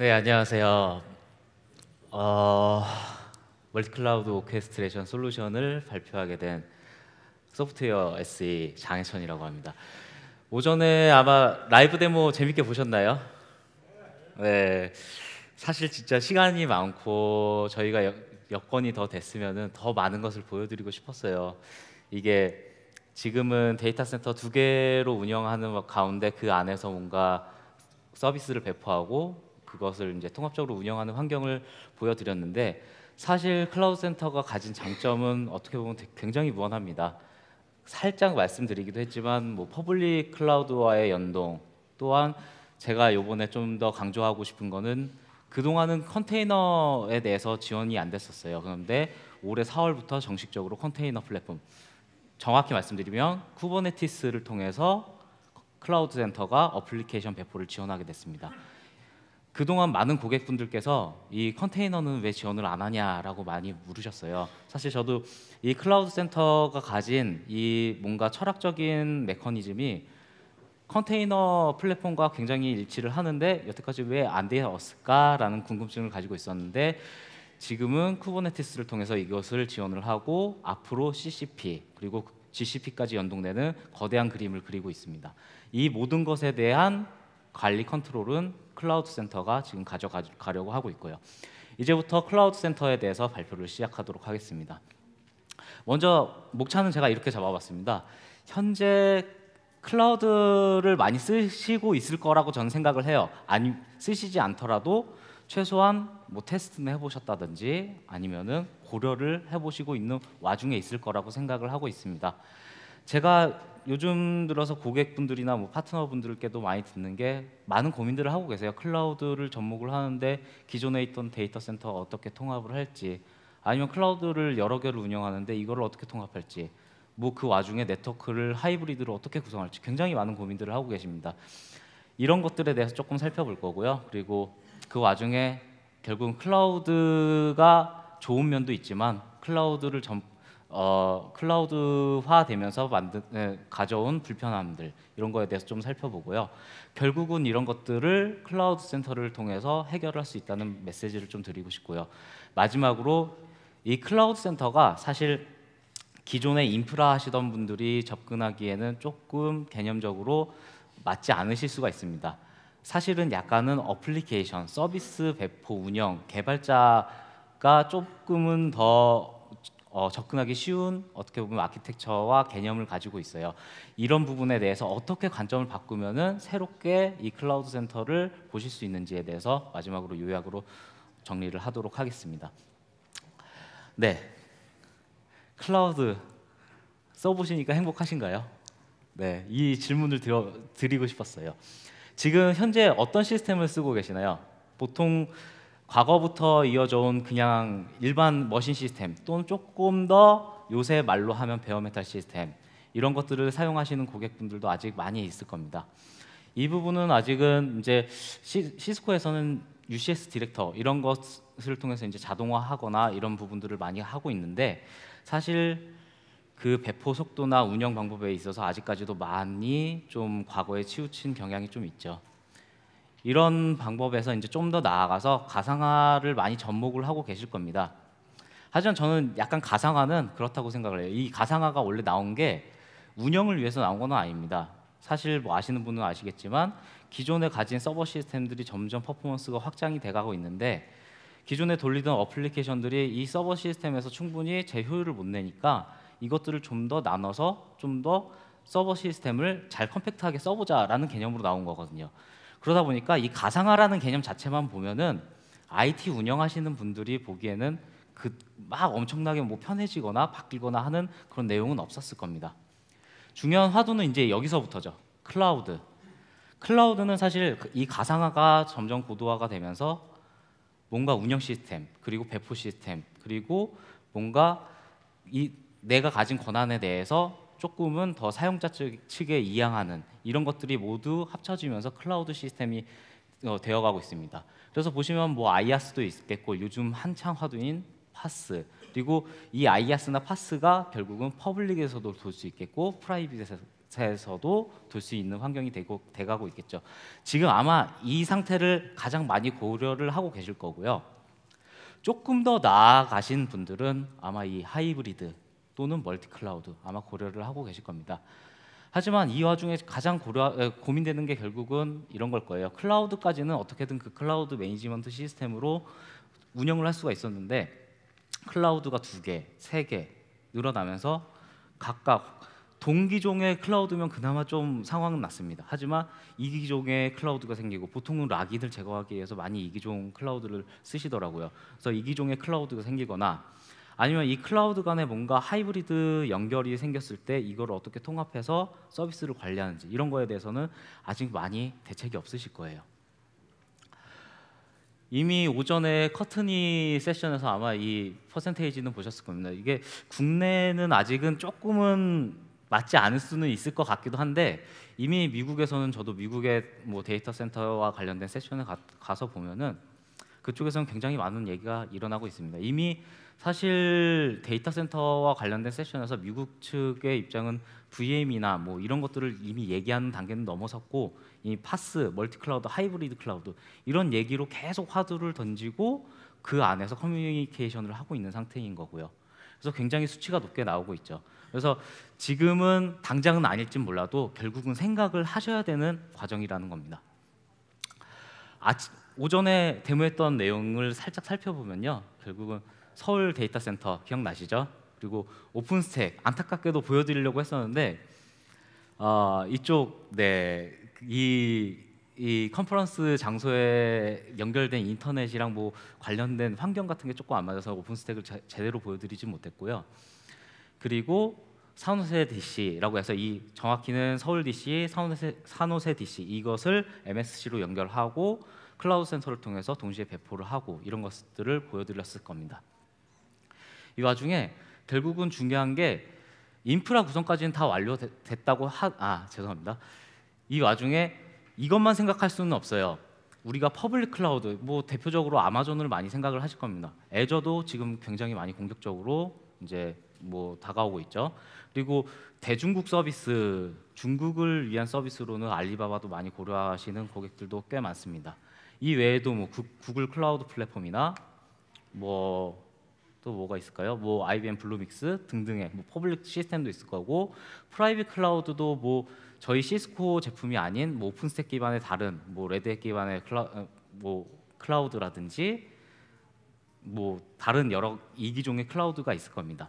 네, 안녕하세요. 어, 멀티클라우드 오케스트레이션 솔루션을 발표하게 된 소프트웨어 SE 장혜천이라고 합니다. 오전에 아마 라이브 데모 재밌게 보셨나요? 네, 사실 진짜 시간이 많고 저희가 여건이 더 됐으면은 더 많은 것을 보여드리고 싶었어요. 이게 지금은 데이터 센터 두 개로 운영하는 가운데 그 안에서 뭔가 서비스를 배포하고 그것을 이제 통합적으로 운영하는 환경을 보여드렸는데, 사실 클라우드 센터가 가진 장점은 어떻게 보면 굉장히 무한합니다. 살짝 말씀드리기도 했지만 뭐 퍼블릭 클라우드와의 연동, 또한 제가 요번에 좀 더 강조하고 싶은 거는 그동안은 컨테이너에 대해서 지원이 안 됐었어요. 그런데 올해 4월부터 정식적으로 컨테이너 플랫폼, 정확히 말씀드리면 쿠버네티스를 통해서 클라우드 센터가 어플리케이션 배포를 지원하게 됐습니다. 그동안 많은 고객분들께서 이 컨테이너는 왜 지원을 안 하냐라고 많이 물으셨어요. 사실 저도 이 클라우드 센터가 가진 이 뭔가 철학적인 메커니즘이 컨테이너 플랫폼과 굉장히 일치를 하는데 여태까지 왜 안 되었을까라는 궁금증을 가지고 있었는데, 지금은 쿠버네티스를 통해서 이것을 지원을 하고 앞으로 CCP 그리고 GCP까지 연동되는 거대한 그림을 그리고 있습니다. 이 모든 것에 대한 관리 컨트롤은 클라우드 센터가 지금 가져가려고 하고 있고요. 이제부터 클라우드 센터에 대해서 발표를 시작하도록 하겠습니다. 먼저 목차는 제가 이렇게 잡아봤습니다. 현재 클라우드를 많이 쓰시고 있을 거라고 저는 생각을 해요. 아니, 쓰시지 않더라도 최소한 뭐 테스트는 해보셨다든지 아니면은 고려를 해보시고 있는 와중에 있을 거라고 생각을 하고 있습니다. 제가 요즘 들어서 고객분들이나 뭐 파트너분들께도 많이 듣는 게, 많은 고민들을 하고 계세요. 클라우드를 접목을 하는데 기존에 있던 데이터 센터가 어떻게 통합을 할지, 아니면 클라우드를 여러 개를 운영하는데 이거를 어떻게 통합할지, 뭐 그 와중에 네트워크를 하이브리드로 어떻게 구성할지 굉장히 많은 고민들을 하고 계십니다. 이런 것들에 대해서 조금 살펴볼 거고요. 그리고 그 와중에 결국은 클라우드가 좋은 면도 있지만 클라우드화 되면서 가져온 불편함들, 이런 거에 대해서 좀 살펴보고요. 결국은 이런 것들을 클라우드 센터를 통해서 해결할 수 있다는 메시지를 좀 드리고 싶고요. 마지막으로 이 클라우드 센터가 사실 기존에 인프라 하시던 분들이 접근하기에는 조금 개념적으로 맞지 않으실 수가 있습니다. 사실은 약간은 어플리케이션, 서비스 배포, 운영, 개발자가 조금은 더 접근하기 쉬운, 어떻게 보면 아키텍처와 개념을 가지고 있어요. 이런 부분에 대해서 어떻게 관점을 바꾸면은 새롭게 이 클라우드 센터를 보실 수 있는지에 대해서 마지막으로 요약으로 정리를 하도록 하겠습니다. 네, 클라우드 써보시니까 행복하신가요? 네, 이 질문을 드리고 싶었어요. 지금 현재 어떤 시스템을 쓰고 계시나요? 보통 과거부터 이어져 온 그냥 일반 머신 시스템, 또는 조금 더 요새 말로 하면 베어메탈 시스템, 이런 것들을 사용하시는 고객분들도 아직 많이 있을 겁니다. 이 부분은 아직은 이제 시스코에서는 UCS 디렉터 이런 것을 통해서 이제 자동화하거나 이런 부분들을 많이 하고 있는데, 사실 그 배포 속도나 운영 방법에 있어서 아직까지도 많이 좀 과거에 치우친 경향이 좀 있죠. 이런 방법에서 이제 좀 더 나아가서 가상화를 많이 접목을 하고 계실 겁니다. 하지만 저는 약간 가상화는 그렇다고 생각을 해요. 이 가상화가 원래 나온 게 운영을 위해서 나온 건 아닙니다. 사실 뭐 아시는 분은 아시겠지만 기존에 가진 서버 시스템들이 점점 퍼포먼스가 확장이 돼가고 있는데, 기존에 돌리던 어플리케이션들이 이 서버 시스템에서 충분히 제 효율을 못 내니까 이것들을 좀 더 나눠서 좀 더 서버 시스템을 잘 컴팩트하게 써보자라는 개념으로 나온 거거든요. 그러다 보니까 이 가상화라는 개념 자체만 보면은 IT 운영하시는 분들이 보기에는 그 막 엄청나게 뭐 편해지거나 바뀌거나 하는 그런 내용은 없었을 겁니다. 중요한 화두는 이제 여기서부터죠. 클라우드. 클라우드는 사실 이 가상화가 점점 고도화가 되면서 뭔가 운영 시스템, 그리고 배포 시스템, 그리고 뭔가 이 내가 가진 권한에 대해서 조금은 더 사용자 측에 이양하는 이런 것들이 모두 합쳐지면서 클라우드 시스템이 되어가고 있습니다. 그래서 보시면 뭐 아이아스도 있겠고, 요즘 한창 화두인 파스, 그리고 이 아이아스나 파스가 결국은 퍼블릭에서도 돌 수 있겠고 곳에서도 둘 수 있는 환경이 돼가고 있겠죠. 지금 아마 이 상태를 가장 많이 고려를 하고 계실 거고요. 조금 더 나아가신 분들은 아마 이 하이브리드 또는 멀티 클라우드 아마 고려를 하고 계실 겁니다. 하지만 이 와중에 가장 고민되는 게 결국은 이런 걸 거예요. 클라우드까지는 어떻게든 그 클라우드 매니지먼트 시스템으로 운영을 할 수가 있었는데 클라우드가 2개, 3개 늘어나면서 각각 동기종의 클라우드면 그나마 좀 상황은 낫습니다. 하지만 이기종의 클라우드가 생기고 보통은 락인을 제거하기 위해서 많이 이기종 클라우드를 쓰시더라고요. 그래서 이기종의 클라우드가 생기거나 아니면 이 클라우드 간에 뭔가 하이브리드 연결이 생겼을 때 이걸 어떻게 통합해서 서비스를 관리하는지 이런 거에 대해서는 아직 많이 대책이 없으실 거예요. 이미 오전에 커트니 세션에서 아마 이 퍼센테이지는 보셨을 겁니다. 이게 국내는 아직은 조금은 맞지 않을 수는 있을 것 같기도 한데 이미 미국에서는 저도 미국의 뭐 데이터 센터와 관련된 세션에 가서 보면은 그쪽에서는 굉장히 많은 얘기가 일어나고 있습니다. 이미 사실 데이터 센터와 관련된 세션에서 미국 측의 입장은 VM이나 뭐 이런 것들을 이미 얘기하는 단계는 넘어섰고 이 파스, 멀티 클라우드, 하이브리드 클라우드 이런 얘기로 계속 화두를 던지고 그 안에서 커뮤니케이션을 하고 있는 상태인 거고요. 그래서 굉장히 수치가 높게 나오고 있죠. 그래서 지금은 당장은 아닐지 몰라도 결국은 생각을 하셔야 되는 과정이라는 겁니다. 오전에 데모했던 내용을 살짝 살펴보면요. 결국은 서울 데이터 센터 기억나시죠? 그리고 오픈스택 안타깝게도 보여드리려고 했었는데 이쪽 이 컨퍼런스 장소에 연결된 인터넷이랑 뭐 관련된 환경 같은 게 조금 안 맞아서 오픈스택을 제대로 보여드리지 못했고요. 그리고 산호세 DC라고 해서 이 정확히는 서울 DC, 산호세 DC 이것을 MSC로 연결하고 클라우드 센터를 통해서 동시에 배포를 하고 이런 것들을 보여드렸을 겁니다. 이 와중에 결국은 중요한 게 인프라 구성까지는 다 완료됐다고 죄송합니다. 이 와중에 이것만 생각할 수는 없어요. 우리가 퍼블릭 클라우드, 뭐 대표적으로 아마존을 많이 생각을 하실 겁니다. 애저도 지금 굉장히 많이 공격적으로 이제 뭐 다가오고 있죠. 그리고 대중국 서비스, 중국을 위한 서비스로는 알리바바도 많이 고려하시는 고객들도 꽤 많습니다. 이 외에도 뭐 구글 클라우드 플랫폼이나 뭐 또 뭐가 있을까요? 뭐 IBM 블루믹스 등등의 뭐 퍼블릭 시스템도 있을 거고 프라이빗 클라우드도 뭐 저희 시스코 제품이 아닌 뭐 오픈스택 기반의 다른 뭐 레드햇 기반의 클라우드라든지 뭐 다른 여러 이기종의 클라우드가 있을 겁니다.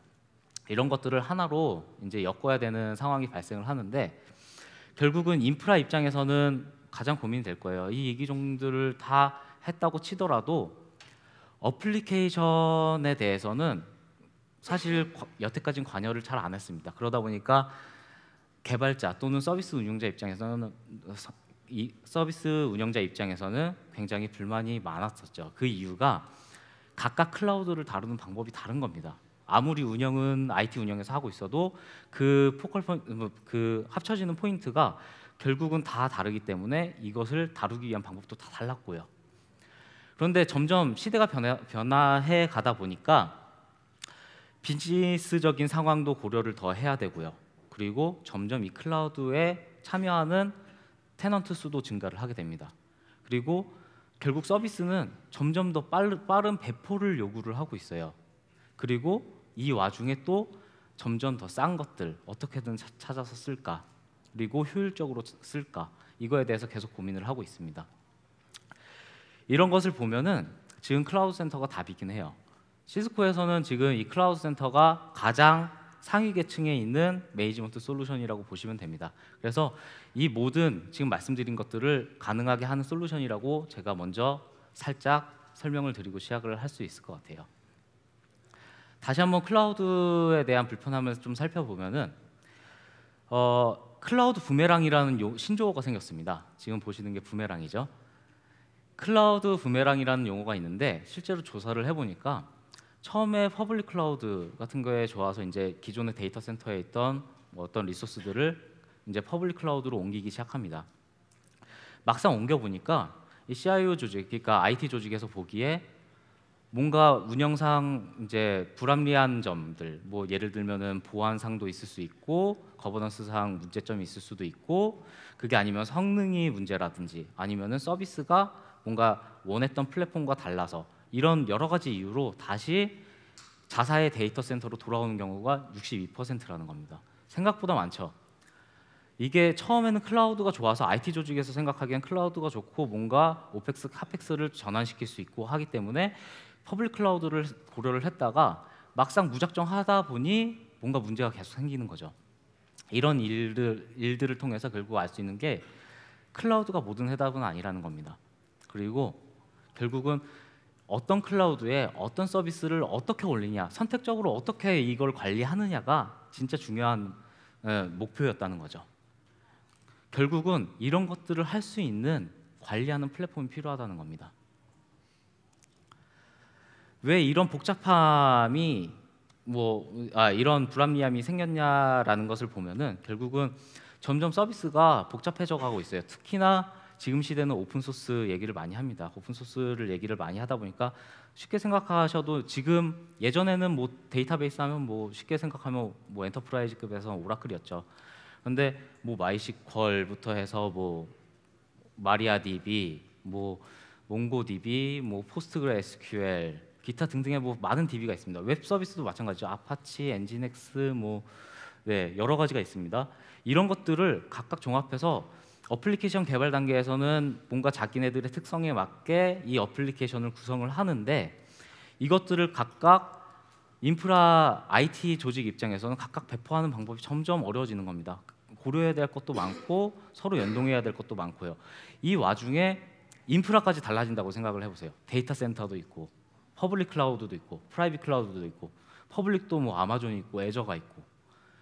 이런 것들을 하나로 이제 엮어야 되는 상황이 발생을 하는데 결국은 인프라 입장에서는 가장 고민이 될 거예요. 이 이기종들을 다 했다고 치더라도 어플리케이션에 대해서는 사실 여태까지는 관여를 잘 안 했습니다. 그러다 보니까 개발자 또는 서비스 운영자 입장에서는 굉장히 불만이 많았었죠. 그 이유가 각각 클라우드를 다루는 방법이 다른 겁니다. 아무리 운영은 IT 운영에서 하고 있어도 그 합쳐지는 포인트가 결국은 다 다르기 때문에 이것을 다루기 위한 방법도 다 달랐고요. 그런데 점점 시대가 변화해 가다 보니까 비즈니스적인 상황도 고려를 더 해야 되고요. 그리고 점점 이 클라우드에 참여하는 테넌트 수도 증가를 하게 됩니다. 그리고 결국 서비스는 점점 더 빠른 배포를 요구를 하고 있어요. 그리고 이 와중에 또 점점 더 싼 것들 어떻게든 찾아서 쓸까, 그리고 효율적으로 쓸까, 이거에 대해서 계속 고민을 하고 있습니다. 이런 것을 보면은 지금 클라우드 센터가 답이긴 해요. 시스코에서는 지금 이 클라우드 센터가 가장 상위 계층에 있는 매니지먼트 솔루션이라고 보시면 됩니다. 그래서 이 모든 지금 말씀드린 것들을 가능하게 하는 솔루션이라고 제가 먼저 살짝 설명을 드리고 시작을 할 수 있을 것 같아요. 다시 한번 클라우드에 대한 불편함을 좀 살펴보면은 클라우드 부메랑이라는 신조어가 생겼습니다. 지금 보시는 게 부메랑이죠. 클라우드 부메랑이라는 용어가 있는데 실제로 조사를 해보니까 처음에 퍼블릭 클라우드 같은 거에 좋아서 이제 기존의 데이터 센터에 있던 어떤 리소스들을 이제 퍼블릭 클라우드로 옮기기 시작합니다. 막상 옮겨 보니까 이 CIO 조직, 그러니까 IT 조직에서 보기에 뭔가 운영상 이제 불합리한 점들, 뭐 예를 들면은 보안상도 있을 수 있고 거버넌스상 문제점이 있을 수도 있고, 그게 아니면 성능이 문제라든지 아니면은 서비스가 뭔가 원했던 플랫폼과 달라서, 이런 여러 가지 이유로 다시 자사의 데이터 센터로 돌아오는 경우가 62%라는 겁니다. 생각보다 많죠. 이게 처음에는 클라우드가 좋아서 IT 조직에서 생각하기엔 클라우드가 좋고 뭔가 오펙스, 카펙스를 전환시킬 수 있고 하기 때문에 퍼블릭 클라우드를 고려를 했다가 막상 무작정 하다 보니 뭔가 문제가 계속 생기는 거죠. 이런 일들을 통해서 결국 알 수 있는 게 클라우드가 모든 해답은 아니라는 겁니다. 그리고 결국은 어떤 클라우드에 어떤 서비스를 어떻게 올리냐, 선택적으로 어떻게 이걸 관리하느냐가 진짜 중요한 목표였다는 거죠. 결국은 이런 것들을 할 수 있는 관리하는 플랫폼이 필요하다는 겁니다. 왜 이런 복잡함이 이런 불합리함이 생겼냐라는 것을 보면은 결국은 점점 서비스가 복잡해져 가고 있어요. 특히나 지금 시대는 오픈 소스 얘기를 많이 합니다. 오픈 소스를 얘기를 많이 하다 보니까 쉽게 생각하셔도, 지금 예전에는 뭐 데이터베이스 하면 뭐 쉽게 생각하면 뭐 엔터프라이즈급에서 오라클이었죠. 근데 뭐 마이시퀄부터 해서 뭐 마리아DB, 뭐 몽고DB, 뭐 포스트그레SQL, 기타 등등의 뭐 많은 DB가 있습니다. 웹 서비스도 마찬가지죠. 아파치, 엔진엑스, 여러 가지가 있습니다. 이런 것들을 각각 종합해서 어플리케이션 개발 단계에서는 뭔가 자기네들의 특성에 맞게 이 어플리케이션을 구성을 하는데, 이것들을 각각 인프라 IT 조직 입장에서는 각각 배포하는 방법이 점점 어려워지는 겁니다. 고려해야 될 것도 많고 서로 연동해야 될 것도 많고요. 이 와중에 인프라까지 달라진다고 생각을 해보세요. 데이터 센터도 있고, 퍼블릭 클라우드도 있고, 프라이빗 클라우드도 있고, 퍼블릭도 뭐 아마존이 있고, 애저가 있고,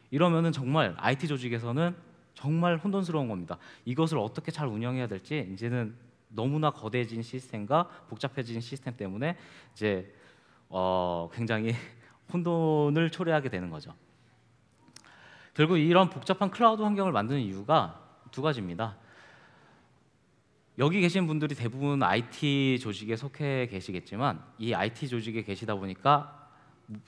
이러면은 정말 IT 조직에서는 정말 혼돈스러운 겁니다. 이것을 어떻게 잘 운영해야 될지 이제는 너무나 거대해진 시스템과 복잡해진 시스템 때문에 이제 굉장히 혼돈을 초래하게 되는 거죠. 결국 이런 복잡한 클라우드 환경을 만드는 이유가 두 가지입니다. 여기 계신 분들이 대부분 IT 조직에 속해 계시겠지만, 이 IT 조직에 계시다 보니까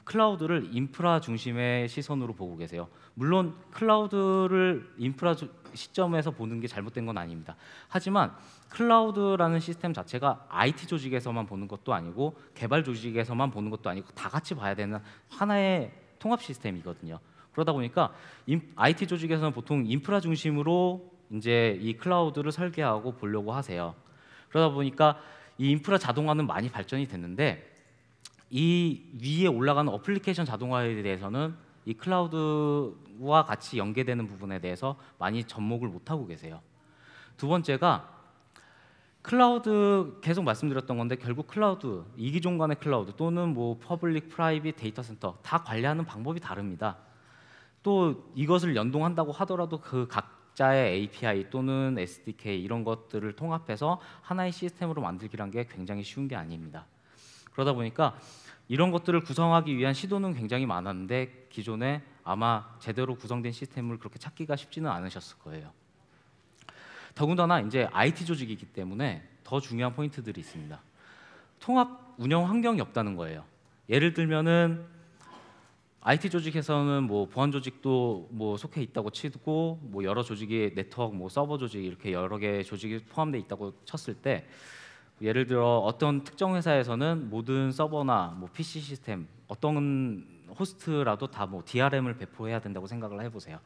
클라우드를 인프라 중심의 시선으로 보고 계세요. 물론 클라우드를 인프라 시점에서 보는 게 잘못된 건 아닙니다. 하지만 클라우드라는 시스템 자체가 IT 조직에서만 보는 것도 아니고 개발 조직에서만 보는 것도 아니고 다 같이 봐야 되는 하나의 통합 시스템이거든요. 그러다 보니까 IT 조직에서는 보통 인프라 중심으로 이제 이 클라우드를 설계하고 보려고 하세요. 그러다 보니까 이 인프라 자동화는 많이 발전이 됐는데, 이 위에 올라가는 어플리케이션 자동화에 대해서는 이 클라우드와 같이 연계되는 부분에 대해서 많이 접목을 못하고 계세요. 두 번째가 클라우드, 계속 말씀드렸던 건데 결국 클라우드, 이기종 간의 클라우드 또는 뭐 퍼블릭, 프라이빗, 데이터 센터 다 관리하는 방법이 다릅니다. 또 이것을 연동한다고 하더라도 그 각자의 API 또는 SDK 이런 것들을 통합해서 하나의 시스템으로 만들기란 게 굉장히 쉬운 게 아닙니다. 그러다 보니까 이런 것들을 구성하기 위한 시도는 굉장히 많았는데 기존에 아마 제대로 구성된 시스템을 그렇게 찾기가 쉽지는 않으셨을 거예요. 더군다나 이제 IT 조직이기 때문에 더 중요한 포인트들이 있습니다. 통합 운영 환경이 없다는 거예요. 예를 들면은 IT 조직에서는 뭐 보안 조직도 뭐 속해 있다고 치고, 뭐 여러 조직이 네트워크, 뭐 서버 조직 이렇게 여러 개의 조직이 포함되어 있다고 쳤을 때, 예를 들어 어떤 특정 회사에서는 모든 서버나 뭐 PC 시스템, 어떤 호스트라도 다 뭐 DRM을 배포해야 된다고 생각을 해보세요.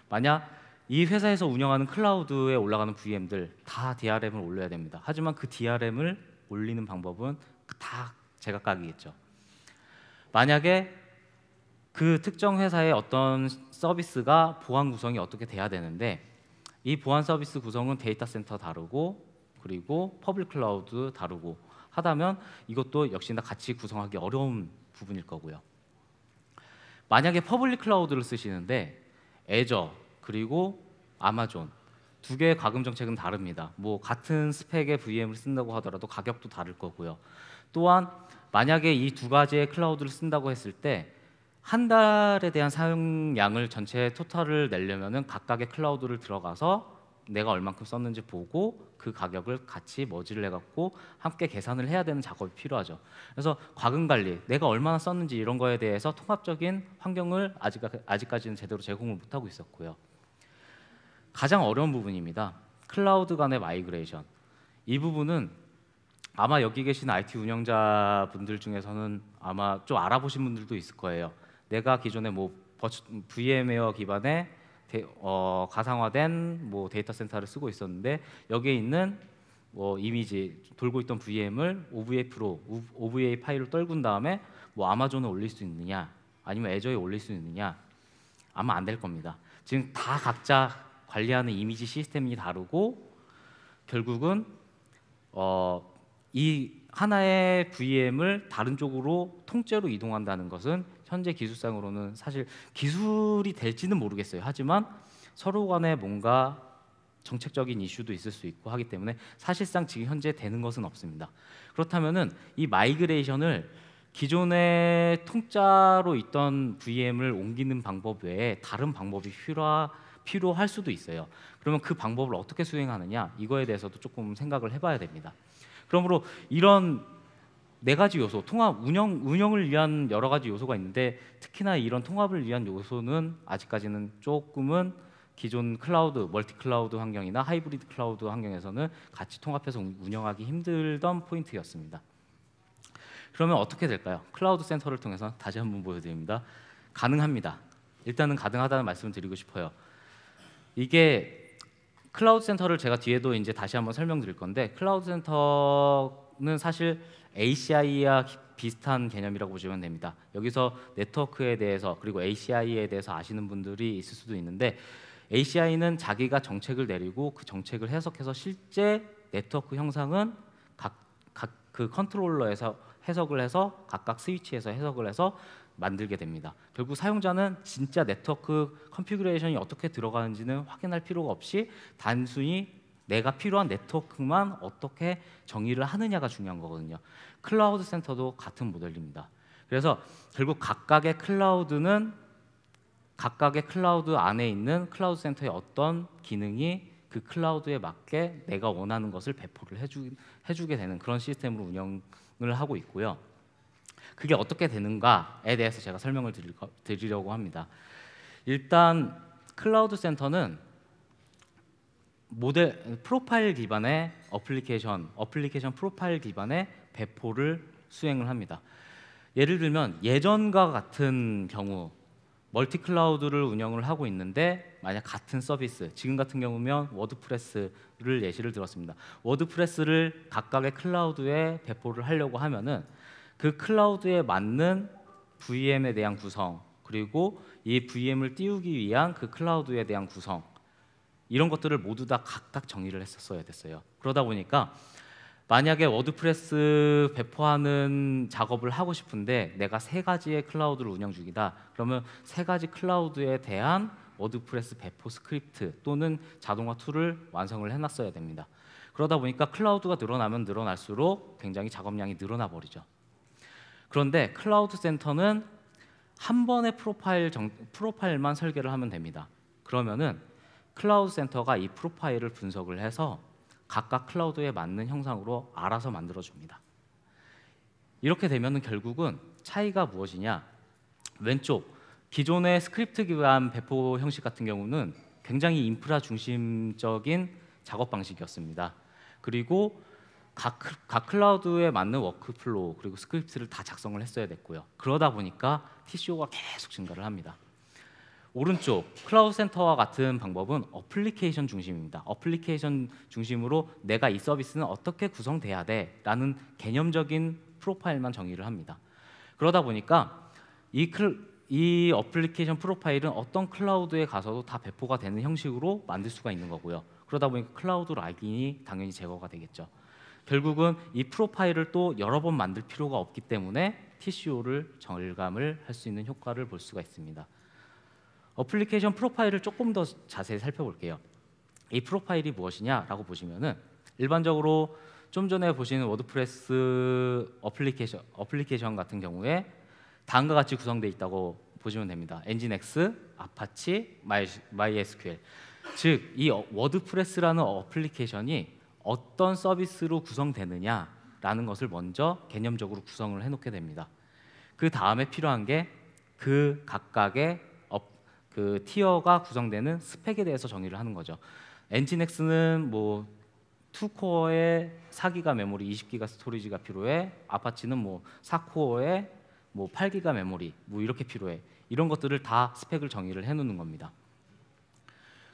만약 이 회사에서 운영하는 클라우드에 올라가는 VM들 다 DRM을 올려야 됩니다. 하지만 그 DRM을 올리는 방법은 다 제각각이겠죠. 만약에 그 특정 회사의 어떤 서비스가 보안 구성이 어떻게 돼야 되는데, 이 보안 서비스 구성은 데이터 센터 다르고 그리고 퍼블릭 클라우드 다르고 하다면 이것도 역시나 같이 구성하기 어려운 부분일 거고요. 만약에 퍼블릭 클라우드를 쓰시는데 애저 그리고 아마존 두 개의 가금 정책은 다릅니다. 뭐 같은 스펙의 VM을 쓴다고 하더라도 가격도 다를 거고요. 또한 만약에 이 두 가지의 클라우드를 쓴다고 했을 때 한 달에 대한 사용량을 전체 토탈을 내려면은 각각의 클라우드를 들어가서 내가 얼만큼 썼는지 보고 그 가격을 같이 머지를 해갖고 함께 계산을 해야 되는 작업이 필요하죠. 그래서 과금 관리, 내가 얼마나 썼는지 이런 거에 대해서 통합적인 환경을 아직까지는 제대로 제공을 못하고 있었고요. 가장 어려운 부분입니다. 클라우드 간의 마이그레이션. 이 부분은 아마 여기 계신 IT 운영자분들 중에서는 아마 좀 알아보신 분들도 있을 거예요. 내가 기존에 뭐 VM웨어 기반의 가상화된 뭐 데이터 센터를 쓰고 있었는데 여기에 있는 뭐 이미지 돌고 있던 VM을 OVA 파일로 떨군 다음에 뭐 아마존에 올릴 수 있느냐 아니면 애저에 올릴 수 있느냐 아마 안 될 겁니다. 지금 다 각자 관리하는 이미지 시스템이 다르고 결국은 이 하나의 VM을 다른 쪽으로 통째로 이동한다는 것은 현재 기술상으로는 사실 기술이 될지는 모르겠어요. 하지만 서로 간에 뭔가 정책적인 이슈도 있을 수 있고 하기 때문에 사실상 지금 현재 되는 것은 없습니다. 그렇다면은 이 마이그레이션을 기존에 통짜로 있던 VM을 옮기는 방법 외에 다른 방법이 필요할 수도 있어요. 그러면 그 방법을 어떻게 수행하느냐 이거에 대해서도 조금 생각을 해봐야 됩니다. 그러므로 이런 네 가지 요소, 통합 운영을 위한 여러 가지 요소가 있는데 특히나 이런 통합을 위한 요소는 아직까지는 조금은 기존 클라우드, 멀티 클라우드 환경이나 하이브리드 클라우드 환경에서는 같이 통합해서 운영하기 힘들던 포인트였습니다. 그러면 어떻게 될까요? 클라우드 센터를 통해서 다시 한번 보여드립니다. 가능합니다. 일단은 가능하다는 말씀을 드리고 싶어요. 이게 클라우드 센터를 제가 뒤에도 이제 다시 한번 설명드릴 건데 클라우드 센터는 사실 ACI와 비슷한 개념이라고 보시면 됩니다. 여기서 네트워크에 대해서 그리고 ACI에 대해서 아시는 분들이 있을 수도 있는데 ACI는 자기가 정책을 내리고 그 정책을 해석해서 실제 네트워크 형상은 각 그 컨트롤러에서 해석을 해서 각각 스위치에서 해석을 해서 만들게 됩니다. 결국 사용자는 진짜 네트워크 컨피그레이션이 어떻게 들어가는지는 확인할 필요가 없이 단순히 내가 필요한 네트워크만 어떻게 정의를 하느냐가 중요한 거거든요. 클라우드 센터도 같은 모델입니다. 그래서 결국 각각의 클라우드는 각각의 클라우드 안에 있는 클라우드 센터의 어떤 기능이 그 클라우드에 맞게 내가 원하는 것을 배포를 해주게 되는 그런 시스템으로 운영을 하고 있고요. 그게 어떻게 되는가에 대해서 제가 설명을 드리려고 합니다. 일단 클라우드 센터는 프로파일 기반의 어플리케이션 프로파일 기반의 배포를 수행을 합니다. 예를 들면 예전과 같은 경우 멀티 클라우드를 운영을 하고 있는데 만약 같은 서비스, 지금 같은 경우면 워드프레스를 예시를 들었습니다. 워드프레스를 각각의 클라우드에 배포를 하려고 하면은 그 클라우드에 맞는 VM에 대한 구성 그리고 이 VM을 띄우기 위한 그 클라우드에 대한 구성 이런 것들을 모두 다 각각 정의를 했었어야 됐어요. 그러다 보니까 만약에 워드프레스 배포하는 작업을 하고 싶은데 내가 세 가지의 클라우드를 운영 중이다. 그러면 세 가지 클라우드에 대한 워드프레스 배포 스크립트 또는 자동화 툴을 완성을 해놨어야 됩니다. 그러다 보니까 클라우드가 늘어나면 늘어날수록 굉장히 작업량이 늘어나 버리죠. 그런데 클라우드 센터는 한 번의 프로파일만 설계를 하면 됩니다. 그러면은 클라우드 센터가 이 프로파일을 분석을 해서 각각 클라우드에 맞는 형상으로 알아서 만들어줍니다. 이렇게 되면은 결국은 차이가 무엇이냐? 왼쪽 기존의 스크립트 기반 배포 형식 같은 경우는 굉장히 인프라 중심적인 작업 방식이었습니다. 그리고 각 클라우드에 맞는 워크플로우 그리고 스크립트를 다 작성을 했어야 됐고요. 그러다 보니까 TCO가 계속 증가를 합니다. 오른쪽 클라우드 센터와 같은 방법은 어플리케이션 중심입니다. 어플리케이션 중심으로 내가 이 서비스는 어떻게 구성돼야 돼 라는 개념적인 프로파일만 정의를 합니다. 그러다 보니까 이 어플리케이션 프로파일은 어떤 클라우드에 가서도 다 배포가 되는 형식으로 만들 수가 있는 거고요. 그러다 보니까 클라우드 라긴이 당연히 제거가 되겠죠. 결국은 이 프로파일을 또 여러 번 만들 필요가 없기 때문에 TCO를 절감을 할 수 있는 효과를 볼 수가 있습니다. 어플리케이션 프로파일을 조금 더 자세히 살펴볼게요. 이 프로파일이 무엇이냐라고 보시면은 일반적으로 좀 전에 보시는 워드프레스 어플리케이션 같은 경우에 다음과 같이 구성되어 있다고 보시면 됩니다. 엔진엑스, 아파치, MySQL. 즉 이 워드프레스라는 어플리케이션이 어떤 서비스로 구성되느냐라는 것을 먼저 개념적으로 구성을 해놓게 됩니다. 그 다음에 필요한 게 그 각각의 그 티어가 구성되는 스펙에 대해서 정의를 하는 거죠. 엔진엑스는 뭐 2코어에 4기가 메모리, 20기가 스토리지가 필요해. 아파치는 뭐 4코어에 뭐 8기가 메모리, 뭐 이렇게 필요해. 이런 것들을 다 스펙을 정의를 해놓는 겁니다.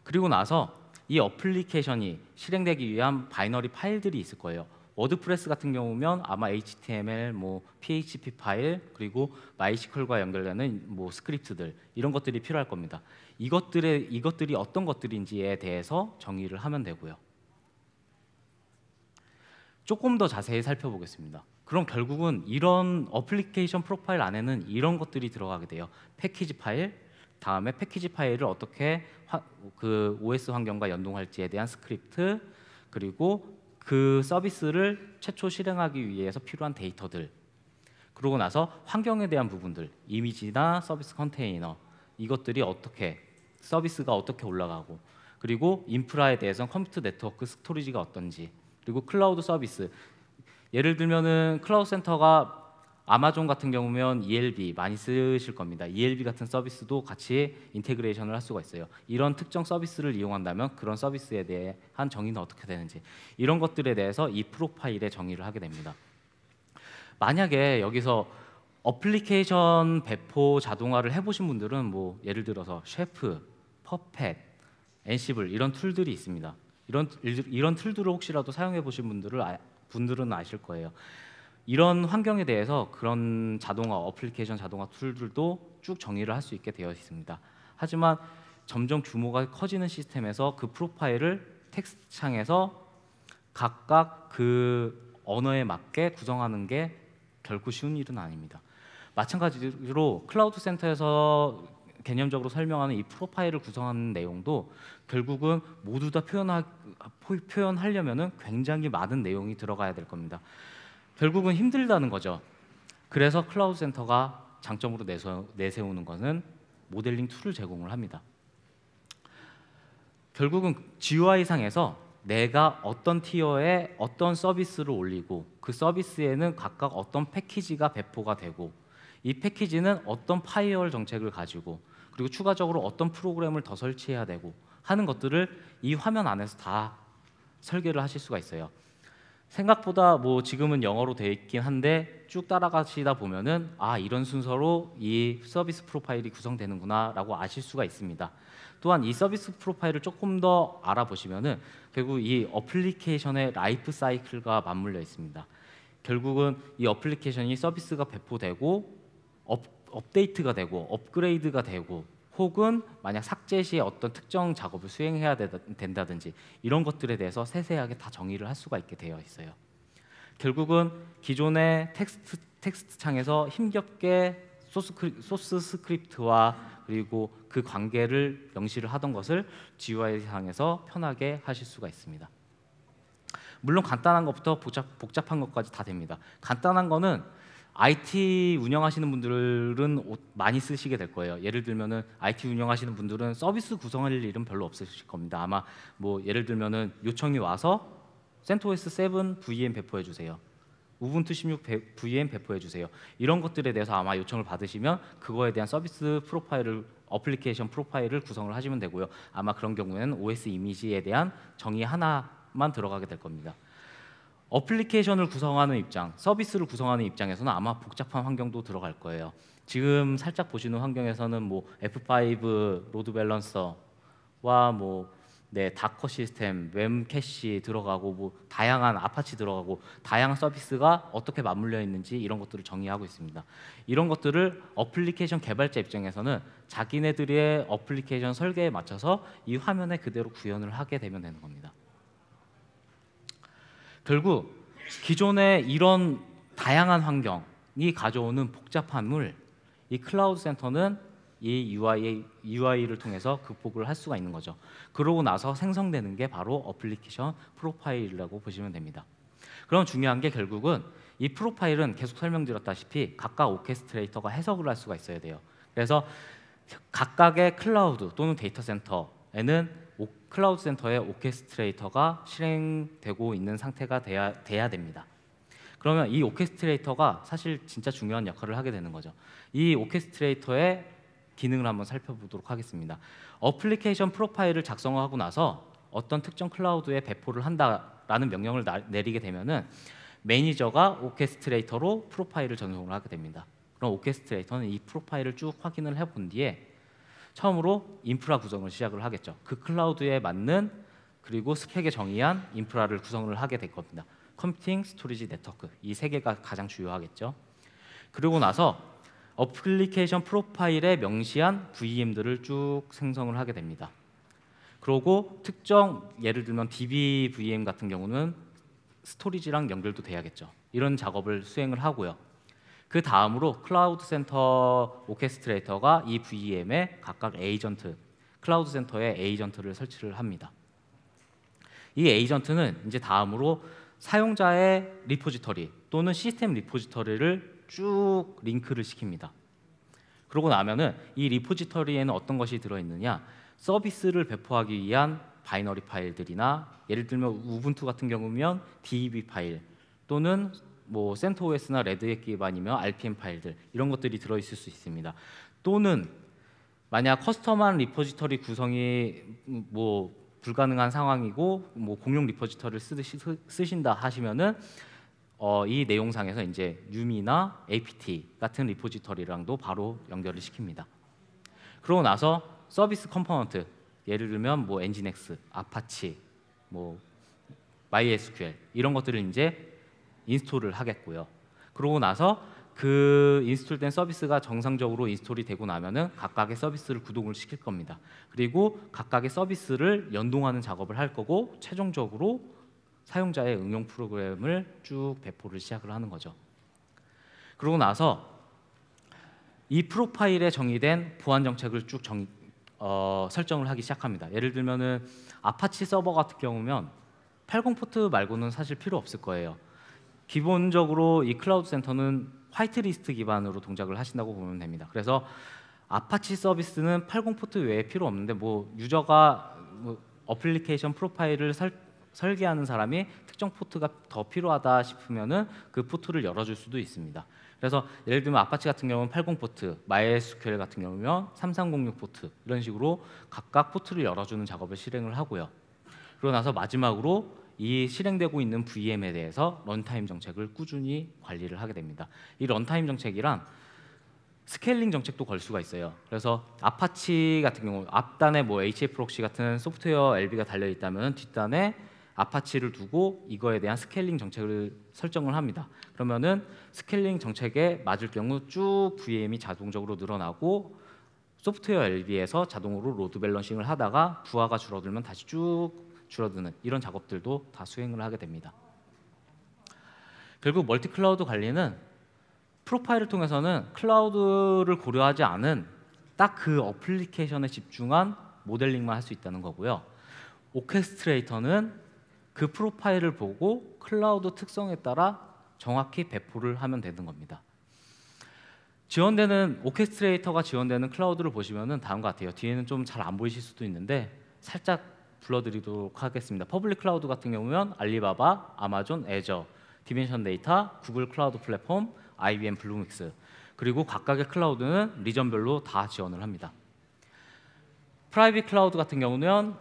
그리고 나서 이 어플리케이션이 실행되기 위한 바이너리 파일들이 있을 거예요. 워드프레스 같은 경우면 아마 HTML, 뭐 PHP 파일, 그리고 마이스컬과 연결되는 뭐 스크립트들 이런 것들이 필요할 겁니다. 이것들이 어떤 것들인지에 대해서 정의를 하면 되고요. 조금 더 자세히 살펴보겠습니다. 그럼 결국은 이런 어플리케이션 프로파일 안에는 이런 것들이 들어가게 돼요. 패키지 파일, 다음에 패키지 파일을 어떻게 그 OS 환경과 연동할지에 대한 스크립트, 그리고 그 서비스를 최초 실행하기 위해서 필요한 데이터들, 그러고 나서 환경에 대한 부분들, 이미지나 서비스 컨테이너, 이것들이 어떻게 서비스가 어떻게 올라가고, 그리고 인프라에 대해서는 컴퓨터 네트워크 스토리지가 어떤지, 그리고 클라우드 서비스, 예를 들면은 클라우드 센터가 아마존 같은 경우면 ELB 많이 쓰실 겁니다. ELB 같은 서비스도 같이 인테그레이션을 할 수가 있어요. 이런 특정 서비스를 이용한다면 그런 서비스에 대한 정의는 어떻게 되는지, 이런 것들에 대해서 이 프로파일에 정의를 하게 됩니다. 만약에 여기서 어플리케이션 배포 자동화를 해보신 분들은 뭐 예를 들어서 셰프, 퍼펫, 엔시블 이런 툴들이 있습니다. 이런 툴들을 혹시라도 사용해 보신 분들은 아실 거예요. 이런 환경에 대해서 그런 자동화, 어플리케이션 자동화 툴들도 쭉 정의를 할 수 있게 되어 있습니다. 하지만 점점 규모가 커지는 시스템에서 그 프로파일을 텍스트 창에서 각각 그 언어에 맞게 구성하는 게 결코 쉬운 일은 아닙니다. 마찬가지로 클라우드 센터에서 개념적으로 설명하는 이 프로파일을 구성하는 내용도 결국은 모두 다 표현하려면은 굉장히 많은 내용이 들어가야 될 겁니다. 결국은 힘들다는 거죠. 그래서 클라우드 센터가 장점으로 내세우는 것은 모델링 툴을 제공을 합니다. 결국은 GUI상에서 내가 어떤 티어에 어떤 서비스를 올리고 그 서비스에는 각각 어떤 패키지가 배포가 되고 이 패키지는 어떤 파이어월 정책을 가지고 그리고 추가적으로 어떤 프로그램을 더 설치해야 되고 하는 것들을 이 화면 안에서 다 설계를 하실 수가 있어요. 생각보다 뭐 지금은 영어로 되어 있긴 한데 쭉 따라가시다 보면은 아 이런 순서로 이 서비스 프로파일이 구성되는구나 라고 아실 수가 있습니다. 또한 이 서비스 프로파일을 조금 더 알아보시면은 결국 이 어플리케이션의 라이프 사이클과 맞물려 있습니다. 결국은 이 어플리케이션이 서비스가 배포되고 업데이트가 되고 업그레이드가 되고 혹은 만약 삭제 시 어떤 특정 작업을 수행해야 된다든지 이런 것들에 대해서 세세하게 다 정의를 할 수가 있게 되어 있어요. 결국은 기존의 텍스트 창에서 힘겹게 소스 스크립트와 그리고 그 관계를 명시를 하던 것을 GUI상에서 편하게 하실 수가 있습니다. 물론 간단한 것부터 복잡한 것까지 다 됩니다. 간단한 거는 IT 운영하시는 분들은 많이 쓰시게 될 거예요. 예를 들면은 IT 운영하시는 분들은 서비스 구성할 일은 별로 없으실 겁니다. 아마 뭐 예를 들면은 요청이 와서 CentOS 7 VM 배포해 주세요. 우분투 16 VM 배포해 주세요. 이런 것들에 대해서 아마 요청을 받으시면 그거에 대한 서비스 프로파일을 어플리케이션 프로파일을 구성을 하시면 되고요. 아마 그런 경우에는 OS 이미지에 대한 정의 하나만 들어가게 될 겁니다. 어플리케이션을 구성하는 입장, 서비스를 구성하는 입장에서는 아마 복잡한 환경도 들어갈 거예요. 지금 살짝 보시는 환경에서는 뭐 F5 로드 밸런서와 다커 시스템, 웹 캐시 들어가고 뭐 다양한 아파치 들어가고 다양한 서비스가 어떻게 맞물려 있는지 이런 것들을 정의하고 있습니다. 이런 것들을 어플리케이션 개발자 입장에서는 자기네들의 어플리케이션 설계에 맞춰서 이 화면에 그대로 구현을 하게 되면 되는 겁니다. 결국 기존의 이런 다양한 환경이 가져오는 복잡함을 이 클라우드 센터는 이 UI를 통해서 극복을 할 수가 있는 거죠. 그러고 나서 생성되는 게 바로 어플리케이션 프로파일이라고 보시면 됩니다. 그럼 중요한 게 결국은 이 프로파일은 계속 설명드렸다시피 각각 오케스트레이터가 해석을 할 수가 있어야 돼요. 그래서 각각의 클라우드 또는 데이터 센터에는 클라우드 센터의 오케스트레이터가 실행되고 있는 상태가 돼야 됩니다. 그러면 이 오케스트레이터가 사실 진짜 중요한 역할을 하게 되는 거죠. 이 오케스트레이터의 기능을 한번 살펴보도록 하겠습니다. 어플리케이션 프로파일을 작성하고 나서 어떤 특정 클라우드에 배포를 한다라는 명령을 내리게 되면은 매니저가 오케스트레이터로 프로파일을 전송을 하게 됩니다. 그럼 오케스트레이터는 이 프로파일을 쭉 확인을 해본 뒤에 처음으로 인프라 구성을 시작을 하겠죠. 그 클라우드에 맞는 그리고 스펙에 정의한 인프라를 구성을 하게 될 겁니다. 컴퓨팅, 스토리지, 네트워크 이 세 개가 가장 주요하겠죠. 그리고 나서 어플리케이션 프로파일에 명시한 VM들을 쭉 생성을 하게 됩니다. 그리고 특정 예를 들면 DB VM 같은 경우는 스토리지랑 연결도 돼야겠죠. 이런 작업을 수행을 하고요. 그 다음으로 클라우드 센터 오케스트레이터가 이 VM에 각각 에이전트, 클라우드 센터에 에이전트를 설치를 합니다. 이 에이전트는 이제 다음으로 사용자의 리포지터리 또는 시스템 리포지터리를 쭉 링크를 시킵니다. 그러고 나면은 이 리포지터리에는 어떤 것이 들어있느냐, 서비스를 배포하기 위한 바이너리 파일들이나 예를 들면 우분투 같은 경우면 DB 파일 또는 뭐 CentOS나 레드햇 기반이면 RPM 파일들 이런 것들이 들어있을 수 있습니다. 또는 만약 커스텀한 리포지터리 구성이 뭐 불가능한 상황이고 뭐 공용 리포지터리를 쓰신다 하시면은 이 내용상에서 이제 유미나 apt 같은 리포지터리랑도 바로 연결을 시킵니다. 그러고 나서 서비스 컴포넌트 예를 들면 뭐 엔진엑스, 아파치, 뭐 MySQL 이런 것들을 이제 인스톨을 하겠고요. 그러고 나서 그 인스톨된 서비스가 정상적으로 인스톨이 되고 나면은 각각의 서비스를 구동을 시킬 겁니다. 그리고 각각의 서비스를 연동하는 작업을 할 거고 최종적으로 사용자의 응용 프로그램을 쭉 배포를 시작을 하는 거죠. 그러고 나서 이 프로파일에 정의된 보안 정책을 쭉 설정을 하기 시작합니다. 예를 들면은 아파치 서버 같은 경우면 80 포트 말고는 사실 필요 없을 거예요. 기본적으로 이 클라우드 센터는 화이트리스트 기반으로 동작을 하신다고 보면 됩니다. 그래서 아파치 서비스는 80 포트 외에 필요 없는데 뭐 유저가 뭐 어플리케이션 프로파일을 설계하는 사람이 특정 포트가 더 필요하다 싶으면은 그 포트를 열어줄 수도 있습니다. 그래서 예를 들면 아파치 같은 경우는 80 포트, MySQL 같은 경우면 3306 포트 이런 식으로 각각 포트를 열어주는 작업을 실행을 하고요. 그러고 나서 마지막으로 이 실행되고 있는 VM에 대해서 런타임 정책을 꾸준히 관리를 하게 됩니다. 이 런타임 정책이란 스케일링 정책도 걸 수가 있어요. 그래서 아파치 같은 경우 앞단에 뭐 HAProxy 같은 소프트웨어 LB가 달려 있다면 뒷단에 아파치를 두고 이거에 대한 스케일링 정책을 설정을 합니다. 그러면은 스케일링 정책에 맞을 경우 쭉 VM이 자동적으로 늘어나고 소프트웨어 LB에서 자동으로 로드 밸런싱을 하다가 부하가 줄어들면 다시 쭉 줄어드는 이런 작업들도 다 수행을 하게 됩니다. 결국 멀티 클라우드 관리는 프로파일을 통해서는 클라우드를 고려하지 않은 딱 그 어플리케이션에 집중한 모델링만 할 수 있다는 거고요. 오케스트레이터는 그 프로파일을 보고 클라우드 특성에 따라 정확히 배포를 하면 되는 겁니다. 지원되는 오케스트레이터가 지원되는 클라우드를 보시면은 다음과 같아요. 뒤에는 좀 잘 안 보이실 수도 있는데 살짝 불러드리도록 하겠습니다. 퍼블릭 클라우드 같은 경우면 알리바바, 아마존, 애저, 디멘션 데이터, 구글 클라우드 플랫폼, IBM 블루믹스 그리고 각각의 클라우드는 리전별로 다 지원을 합니다. 프라이빗 클라우드 같은 경우는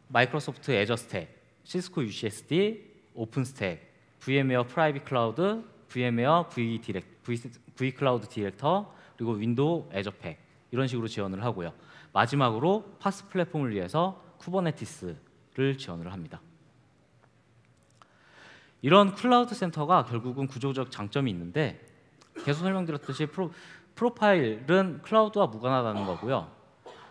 마이크로소프트 애저 스택, 시스코 UCSD, 오픈스택, VM웨어 프라이빗 클라우드, VM웨어 V 클라우드 디렉터 그리고 윈도우 애저 팩 이런 식으로 지원을 하고요. 마지막으로 파스 플랫폼을 위해서 쿠버네티스를 지원을 합니다. 이런 클라우드 센터가 결국은 구조적 장점이 있는데 계속 설명드렸듯이 프로파일은 클라우드와 무관하다는 거고요.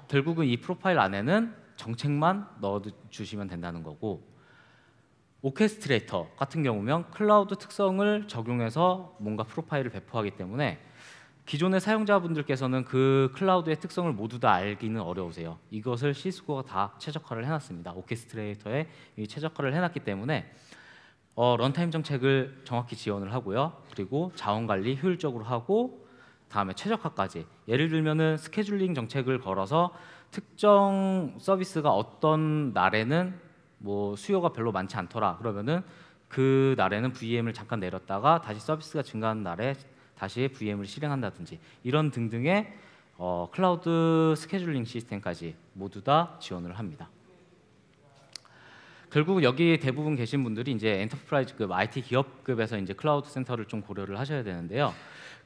결국은 이 프로파일 안에는 정책만 넣어주시면 된다는 거고 오케스트레이터 같은 경우면 클라우드 특성을 적용해서 뭔가 프로파일을 배포하기 때문에 기존의 사용자분들께서는 그 클라우드의 특성을 모두 다 알기는 어려우세요. 이것을 시스코가 다 최적화를 해놨습니다. 오케스트레이터에 최적화를 해놨기 때문에 런타임 정책을 정확히 지원을 하고요. 그리고 자원 관리 효율적으로 하고 다음에 최적화까지 예를 들면은 스케줄링 정책을 걸어서 특정 서비스가 어떤 날에는 뭐 수요가 별로 많지 않더라 그러면은 그 날에는 VM을 잠깐 내렸다가 다시 서비스가 증가하는 날에 다시 VM을 실행한다든지 이런 등등의 클라우드 스케줄링 시스템까지 모두 다 지원을 합니다. 결국 여기 대부분 계신 분들이 이제 엔터프라이즈급 IT 기업급에서 이제 클라우드 센터를 좀 고려를 하셔야 되는데요.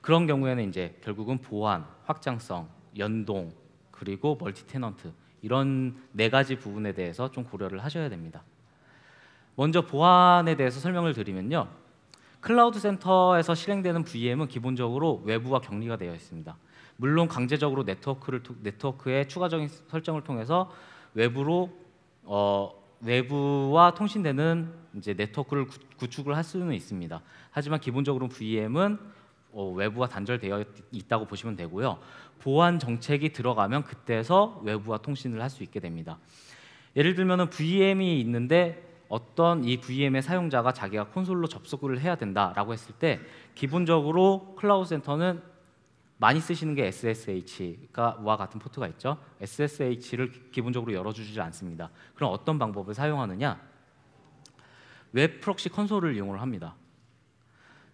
그런 경우에는 이제 결국은 보안, 확장성, 연동 그리고 멀티 테넌트 이런 네 가지 부분에 대해서 좀 고려를 하셔야 됩니다. 먼저 보안에 대해서 설명을 드리면요. 클라우드 센터에서 실행되는 VM은 기본적으로 외부와 격리가 되어 있습니다. 물론 강제적으로 네트워크의 추가적인 설정을 통해서 외부와 통신되는 이제 네트워크를 구축을 할 수는 있습니다. 하지만 기본적으로 VM은 외부와 단절되어 있다고 보시면 되고요. 보안 정책이 들어가면 그때서 외부와 통신을 할 수 있게 됩니다. 예를 들면 VM이 있는데 어떤 이 VM의 사용자가 자기가 콘솔로 접속을 해야 된다라고 했을 때 기본적으로 클라우드 센터는 많이 쓰시는 게 SSH와 같은 포트가 있죠. SSH를 기본적으로 열어주지 않습니다. 그럼 어떤 방법을 사용하느냐? 웹 프록시 컨솔을 이용을 합니다.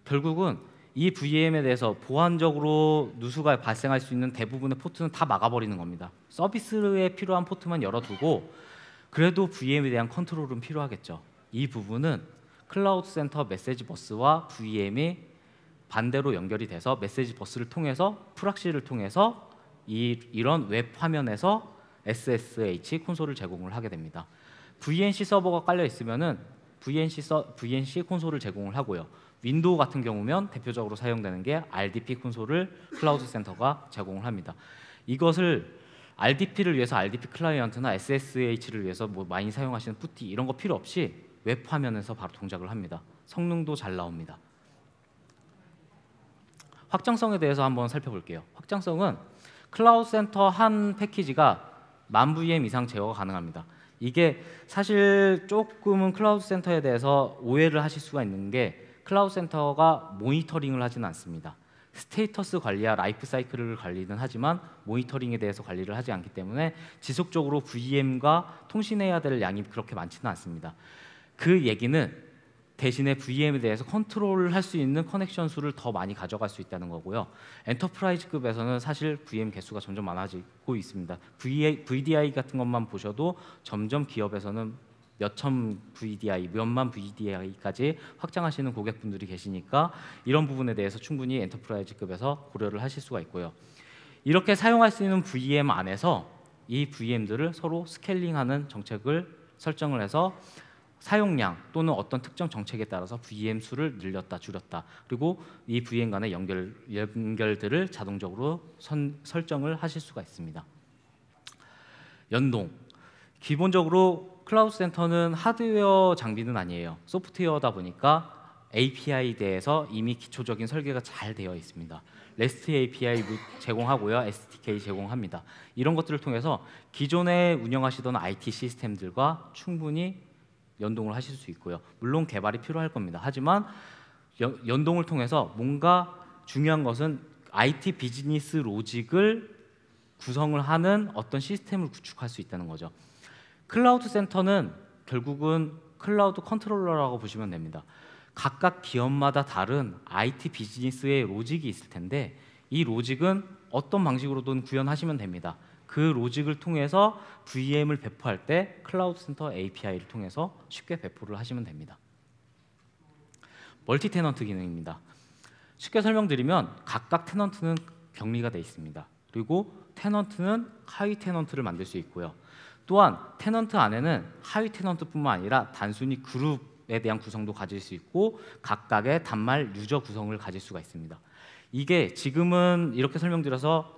결국은 이 VM에 대해서 보안적으로 누수가 발생할 수 있는 대부분의 포트는 다 막아버리는 겁니다. 서비스에 필요한 포트만 열어두고 그래도 VM에 대한 컨트롤은 필요하겠죠. 이 부분은 클라우드 센터 메시지 버스와 VM이 반대로 연결이 돼서 메시지 버스를 통해서 프락시를 통해서 이런 웹 화면에서 SSH 콘솔을 제공을 하게 됩니다. VNC 서버가 깔려 있으면은 VNC 콘솔을 제공을 하고요. 윈도우 같은 경우면 대표적으로 사용되는 게 RDP 콘솔을 클라우드 센터가 제공을 합니다. 이것을 RDP를 위해서 RDP 클라이언트나 SSH를 위해서 뭐 많이 사용하시는 푸티 이런 거 필요 없이 웹 화면에서 바로 동작을 합니다. 성능도 잘 나옵니다. 확장성에 대해서 한번 살펴볼게요. 확장성은 클라우드 센터 한 패키지가 10,000 VM 이상 제어가 가능합니다. 이게 사실 조금은 클라우드 센터에 대해서 오해를 하실 수가 있는 게 클라우드 센터가 모니터링을 하지는 않습니다. 스테이터스 관리와 라이프 사이클을 관리는 하지만 모니터링에 대해서 관리를 하지 않기 때문에 지속적으로 VM과 통신해야 될 양이 그렇게 많지는 않습니다. 그 얘기는 대신에 VM에 대해서 컨트롤을 할 수 있는 커넥션 수를 더 많이 가져갈 수 있다는 거고요. 엔터프라이즈급에서는 사실 VM 개수가 점점 많아지고 있습니다. VDI 같은 것만 보셔도 점점 기업에서는 몇천 VDI, 몇만 VDI까지 확장하시는 고객분들이 계시니까 이런 부분에 대해서 충분히 엔터프라이즈급에서 고려를 하실 수가 있고요. 이렇게 사용할 수 있는 VM 안에서 이 VM들을 서로 스케일링하는 정책을 설정을 해서 사용량 또는 어떤 특정 정책에 따라서 VM 수를 늘렸다 줄였다 그리고 이 VM 간의 연결들을 자동적으로 설정을 하실 수가 있습니다. 연동 기본적으로 클라우드 센터는 하드웨어 장비는 아니에요. 소프트웨어다 보니까 API에 대해서 이미 기초적인 설계가 잘 되어 있습니다. REST API 제공하고요. SDK 제공합니다. 이런 것들을 통해서 기존에 운영하시던 IT 시스템들과 충분히 연동을 하실 수 있고요. 물론 개발이 필요할 겁니다. 하지만 연동을 통해서 뭔가 중요한 것은 IT 비즈니스 로직을 구성을 하는 어떤 시스템을 구축할 수 있다는 거죠. 클라우드 센터는 결국은 클라우드 컨트롤러라고 보시면 됩니다. 각각 기업마다 다른 IT 비즈니스의 로직이 있을 텐데 이 로직은 어떤 방식으로든 구현하시면 됩니다. 그 로직을 통해서 VM을 배포할 때 클라우드 센터 API를 통해서 쉽게 배포를 하시면 됩니다. 멀티 테넌트 기능입니다. 쉽게 설명드리면 각각 테넌트는 격리가 되어 있습니다. 그리고 테넌트는 하위 테넌트를 만들 수 있고요. 또한 테넌트 안에는 하위 테넌트뿐만 아니라 단순히 그룹에 대한 구성도 가질 수 있고 각각의 단말 유저 구성을 가질 수가 있습니다. 이게 지금은 이렇게 설명드려서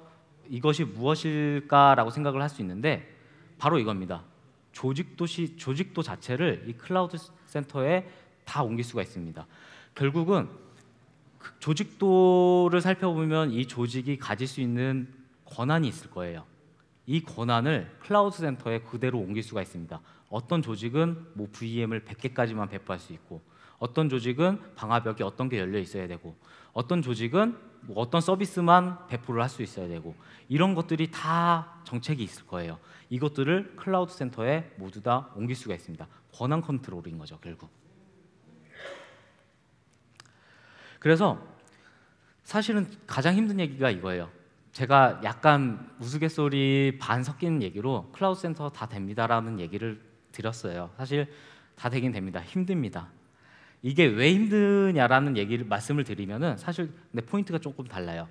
이것이 무엇일까라고 생각을 할 수 있는데 바로 이겁니다. 조직도 자체를 이 클라우드 센터에 다 옮길 수가 있습니다. 결국은 조직도를 살펴보면 이 조직이 가질 수 있는 권한이 있을 거예요. 이 권한을 클라우드 센터에 그대로 옮길 수가 있습니다. 어떤 조직은 뭐 VM을 100개까지만 배포할 수 있고 어떤 조직은 방화벽이 어떤 게 열려 있어야 되고 어떤 조직은 뭐 어떤 서비스만 배포를 할 수 있어야 되고 이런 것들이 다 정책이 있을 거예요. 이것들을 클라우드 센터에 모두 다 옮길 수가 있습니다. 권한 컨트롤인 거죠, 결국. 그래서 사실은 가장 힘든 얘기가 이거예요. 제가 약간 우스갯소리 반 섞이는 얘기로 클라우드 센터 다 됩니다라는 얘기를 드렸어요. 사실 다 되긴 됩니다. 힘듭니다. 이게 왜 힘드냐라는 얘기를 말씀을 드리면은 사실 근데 포인트가 조금 달라요.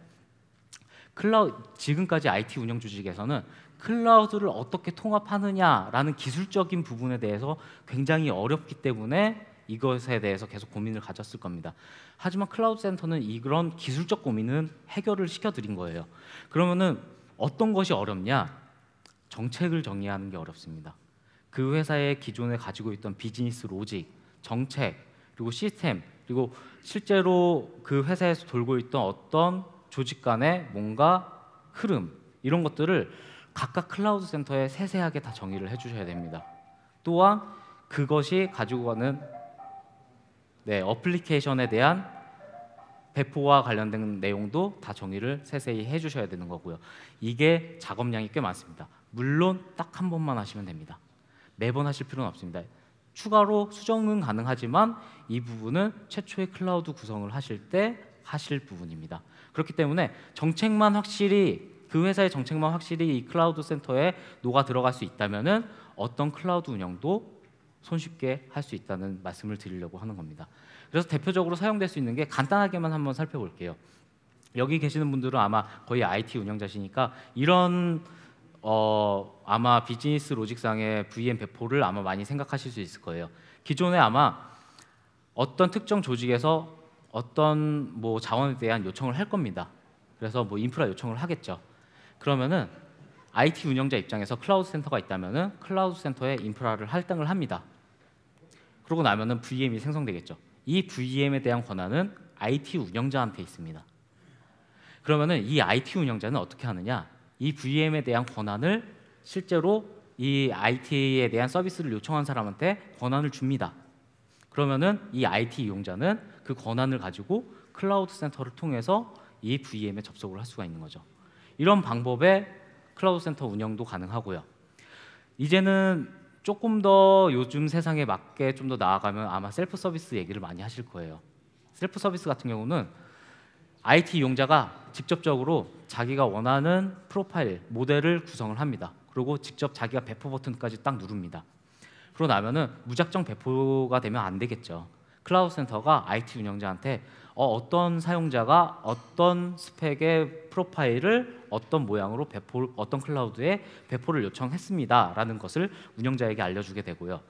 지금까지 IT 운영 조직에서는 클라우드를 어떻게 통합하느냐라는 기술적인 부분에 대해서 굉장히 어렵기 때문에 이것에 대해서 계속 고민을 가졌을 겁니다. 하지만 클라우드 센터는 이런 기술적 고민은 해결을 시켜드린 거예요. 그러면은 어떤 것이 어렵냐? 정책을 정의하는 게 어렵습니다. 그 회사의 기존에 가지고 있던 비즈니스 로직, 정책, 그리고 시스템, 그리고 실제로 그 회사에서 돌고 있던 어떤 조직 간의 뭔가 흐름 이런 것들을 각각 클라우드 센터에 세세하게 다 정의를 해주셔야 됩니다. 또한 그것이 가지고 가는 어플리케이션에 대한 배포와 관련된 내용도 다 정의를 세세히 해주셔야 되는 거고요. 이게 작업량이 꽤 많습니다. 물론 딱 한 번만 하시면 됩니다. 매번 하실 필요는 없습니다. 추가로 수정은 가능하지만 이 부분은 최초의 클라우드 구성을 하실 때 하실 부분입니다. 그렇기 때문에 정책만 확실히 그 회사의 정책만 확실히 이 클라우드 센터에 녹아 들어갈 수 있다면은 어떤 클라우드 운영도 손쉽게 할 수 있다는 말씀을 드리려고 하는 겁니다. 그래서 대표적으로 사용될 수 있는 게 간단하게만 한번 살펴볼게요. 여기 계시는 분들은 아마 거의 IT 운영자시니까 이런 아마 비즈니스 로직상의 VM 배포를 아마 많이 생각하실 수 있을 거예요. 기존에 아마 어떤 특정 조직에서 어떤 뭐 자원에 대한 요청을 할 겁니다. 그래서 뭐 인프라 요청을 하겠죠. 그러면은 IT 운영자 입장에서 클라우드 센터가 있다면은 클라우드 센터에 인프라를 할당을 합니다. 그러고 나면은 VM이 생성되겠죠. 이 VM에 대한 권한은 IT 운영자한테 있습니다. 그러면은 이 IT 운영자는 어떻게 하느냐? 이 VM에 대한 권한을 실제로 이 IT에 대한 서비스를 요청한 사람한테 권한을 줍니다. 그러면은 이 IT 이용자는 그 권한을 가지고 클라우드 센터를 통해서 이 VM에 접속을 할 수가 있는 거죠. 이런 방법의 클라우드 센터 운영도 가능하고요. 이제는 조금 더 요즘 세상에 맞게 좀 더 나아가면 아마 셀프 서비스 얘기를 많이 하실 거예요. 셀프 서비스 같은 경우는 IT 이용자가 직접적으로 자기가 원하는 프로파일, 모델을 구성을 합니다. 그리고 직접 자기가 배포 버튼까지 딱 누릅니다. 그러고 나면은 무작정 배포가 되면 안 되겠죠. 클라우드 센터가 IT 운영자한테 어떤 사용자가 어떤 스펙의 프로파일을 어떤 모양으로 어떤 클라우드에 배포를 요청했습니다라는 것을 운영자에게 알려주게 되고요.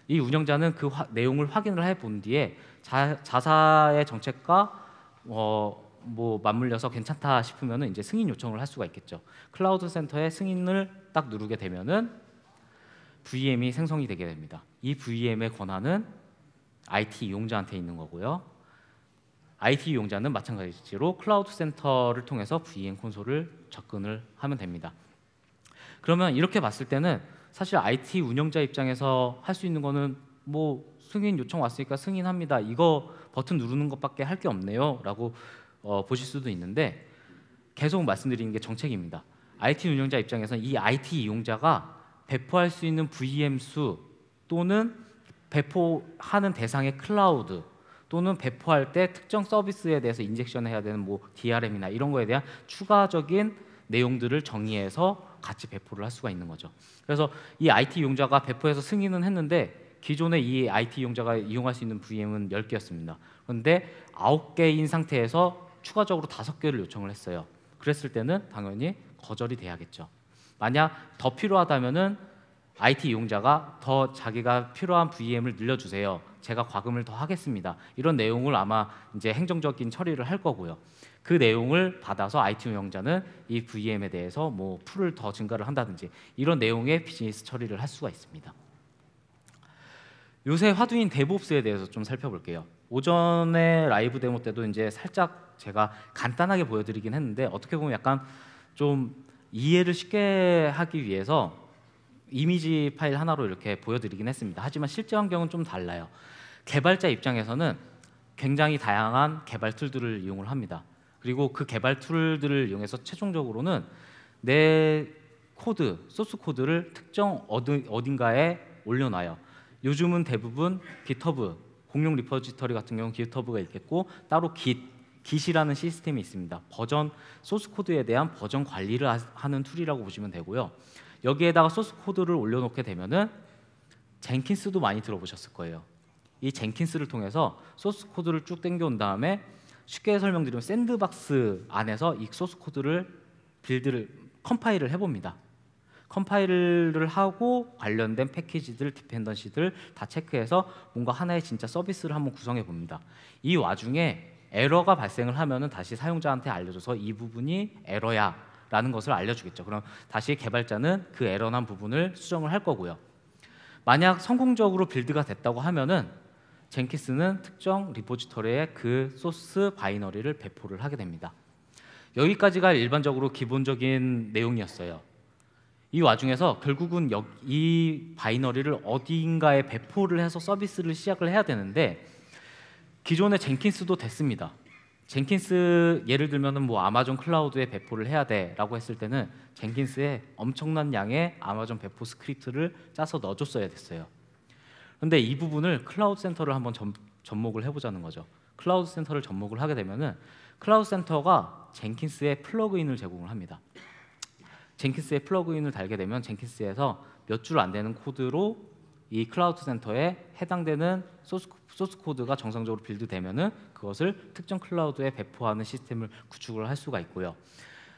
이 운영자는 그 내용을 확인을 해본 뒤에 자사의 정책과 뭐 맞물려서 괜찮다 싶으면은 이제 승인 요청을 할 수가 있겠죠. 클라우드 센터에 승인을 딱 누르게 되면은 VM이 생성이 되게 됩니다. 이 VM의 권한은 IT 이용자한테 있는 거고요. IT 이용자는 마찬가지로 클라우드 센터를 통해서 VM 콘솔을 접근을 하면 됩니다. 그러면 이렇게 봤을 때는 사실 IT 운영자 입장에서 할 수 있는 거는 뭐 승인 요청 왔으니까 승인합니다. 이거 버튼 누르는 것밖에 할 게 없네요. 라고 보실 수도 있는데 계속 말씀드리는 게 정책입니다. IT 운영자 입장에서는 이 IT 이용자가 배포할 수 있는 VM 수 또는 배포하는 대상의 클라우드 또는 배포할 때 특정 서비스에 대해서 인젝션해야 되는 뭐 DRM이나 이런 거에 대한 추가적인 내용들을 정의해서 같이 배포를 할 수가 있는 거죠. 그래서 이 IT 이용자가 배포해서 승인은 했는데 기존에 이 IT 이용자가 이용할 수 있는 VM은 10개였습니다. 그런데 9개인 상태에서 추가적으로 5개를 요청을 했어요. 그랬을 때는 당연히 거절이 돼야겠죠. 만약 더 필요하다면은 IT 이용자가 더 자기가 필요한 VM을 늘려주세요. 제가 과금을 더 하겠습니다. 이런 내용을 아마 이제 행정적인 처리를 할 거고요. 그 내용을 받아서 IT 운영자는 이 VM에 대해서 뭐 풀을 더 증가를 한다든지 이런 내용의 비즈니스 처리를 할 수가 있습니다. 요새 화두인 데브옵스에 대해서 좀 살펴볼게요. 오전에 라이브 데모 때도 이제 살짝 제가 간단하게 보여드리긴 했는데 어떻게 보면 약간 좀 이해를 쉽게 하기 위해서 이미지 파일 하나로 이렇게 보여드리긴 했습니다. 하지만 실제 환경은 좀 달라요. 개발자 입장에서는 굉장히 다양한 개발 툴들을 이용을 합니다. 그리고 그 개발 툴들을 이용해서 최종적으로는 내 코드, 소스 코드를 특정 어딘가에 올려놔요. 요즘은 대부분 GitHub, 공용 리포지터리 같은 경우는 GitHub가 있겠고 따로 Git이라는 시스템이 있습니다. 소스 코드에 대한 버전 관리를 하는 툴이라고 보시면 되고요. 여기에다가 소스 코드를 올려놓게 되면은 젠킨스도 많이 들어보셨을 거예요. 이 젠킨스를 통해서 소스 코드를 쭉 당겨온 다음에 쉽게 설명드리면 샌드박스 안에서 이 소스 코드를 컴파일을 해봅니다. 컴파일을 하고 관련된 패키지들, 디펜던시들 다 체크해서 뭔가 하나의 진짜 서비스를 한번 구성해 봅니다. 이 와중에 에러가 발생을 하면은 다시 사용자한테 알려줘서 이 부분이 에러야 라는 것을 알려주겠죠. 그럼 다시 개발자는 그 에러난 부분을 수정을 할 거고요. 만약 성공적으로 빌드가 됐다고 하면은 젠킨스는 특정 리포지터리에 그 소스 바이너리를 배포를 하게 됩니다. 여기까지가 일반적으로 기본적인 내용이었어요. 이 와중에서 결국은 이 바이너리를 어딘가에 배포를 해서 서비스를 시작을 해야 되는데 기존의 젠킨스도 됐습니다. 젠킨스 예를 들면은 뭐 아마존 클라우드에 배포를 해야 돼라고 했을 때는 젠킨스에 엄청난 양의 아마존 배포 스크립트를 짜서 넣어줬어야 됐어요. 근데 이 부분을 클라우드 센터를 한번 접목을 해보자는 거죠. 클라우드 센터를 접목을 하게 되면은 클라우드 센터가 젠킨스에 플러그인을 제공을 합니다. 젠킨스에 플러그인을 달게 되면 젠킨스에서 몇 줄 안 되는 코드로 이 클라우드 센터에 해당되는 소스 코드가 정상적으로 빌드되면은 그것을 특정 클라우드에 배포하는 시스템을 구축을 할 수가 있고요.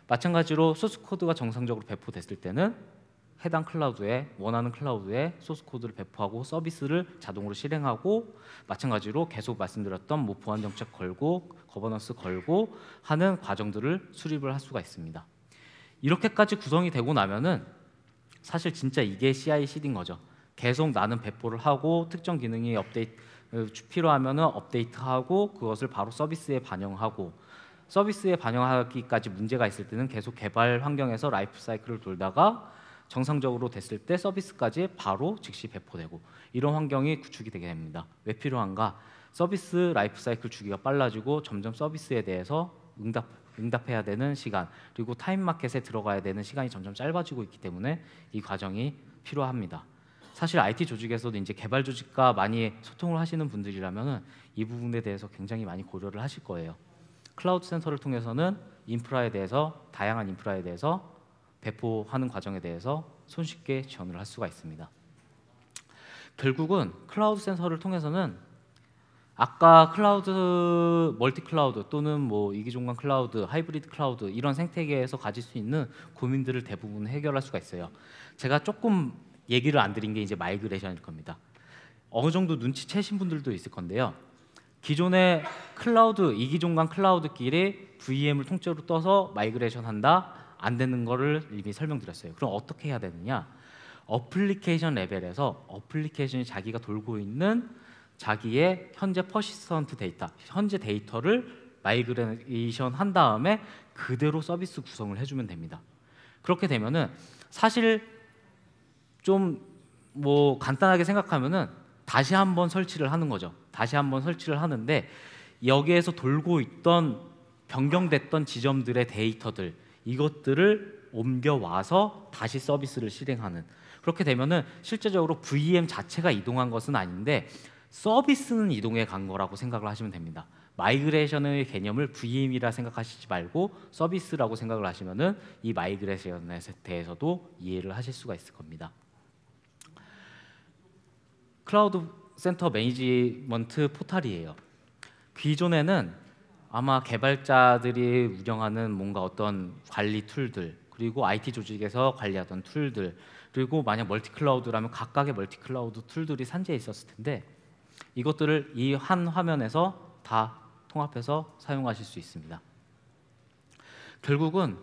마찬가지로 소스 코드가 정상적으로 배포됐을 때는 해당 클라우드에 원하는 클라우드에 소스 코드를 배포하고 서비스를 자동으로 실행하고 마찬가지로 계속 말씀드렸던 뭐 보안 정책 걸고 거버넌스 걸고 하는 과정들을 수립을 할 수가 있습니다. 이렇게까지 구성이 되고 나면은 사실 진짜 이게 CI/CD인 거죠. 계속 나는 배포를 하고 특정 기능이 필요하면은 업데이트하고 그것을 바로 서비스에 반영하고 서비스에 반영하기까지 문제가 있을 때는 계속 개발 환경에서 라이프 사이클을 돌다가 정상적으로 됐을 때 서비스까지 바로 즉시 배포되고 이런 환경이 구축이 되게 됩니다. 왜 필요한가? 서비스 라이프 사이클 주기가 빨라지고 점점 서비스에 대해서 응답해야 되는 시간 그리고 타임마켓에 들어가야 되는 시간이 점점 짧아지고 있기 때문에 이 과정이 필요합니다. 사실 IT 조직에서도 이제 개발 조직과 많이 소통을 하시는 분들이라면은 이 부분에 대해서 굉장히 많이 고려를 하실 거예요. 클라우드 센터를 통해서는 다양한 인프라에 대해서 배포하는 과정에 대해서 손쉽게 지원을 할 수가 있습니다. 결국은 클라우드 센터를 통해서는 아까 멀티 클라우드 또는 뭐 이기종간 클라우드, 하이브리드 클라우드 이런 생태계에서 가질 수 있는 고민들을 대부분 해결할 수가 있어요. 제가 조금 얘기를 안 드린 게 이제 마이그레이션일 겁니다. 어느 정도 눈치채신 분들도 있을 건데요. 기존의 클라우드, 이기종간 클라우드끼리 VM을 통째로 떠서 마이그레이션 한다? 안 되는 거를 이미 설명드렸어요. 그럼 어떻게 해야 되느냐? 어플리케이션 레벨에서 어플리케이션이 자기가 돌고 있는 자기의 현재 퍼시스턴트 데이터, 현재 데이터를 마이그레이션 한 다음에 그대로 서비스 구성을 해주면 됩니다. 그렇게 되면은 사실 좀 뭐 간단하게 생각하면은 다시 한번 설치를 하는 거죠. 다시 한번 설치를 하는데 여기에서 돌고 있던 변경됐던 지점들의 데이터들 이것들을 옮겨와서 다시 서비스를 실행하는 그렇게 되면은 실제적으로 VM 자체가 이동한 것은 아닌데 서비스는 이동해 간 거라고 생각을 하시면 됩니다. 마이그레이션의 개념을 VM이라 생각하시지 말고 서비스라고 생각을 하시면은 이 마이그레이션에 대해서도 이해를 하실 수가 있을 겁니다. 클라우드 센터 매니지먼트 포탈이에요. 기존에는 아마 개발자들이 운영하는 뭔가 어떤 관리 툴들 그리고 IT 조직에서 관리하던 툴들 그리고 만약 멀티 클라우드라면 각각의 멀티 클라우드 툴들이 산재해 있었을 텐데 이것들을 이 한 화면에서 다 통합해서 사용하실 수 있습니다. 결국은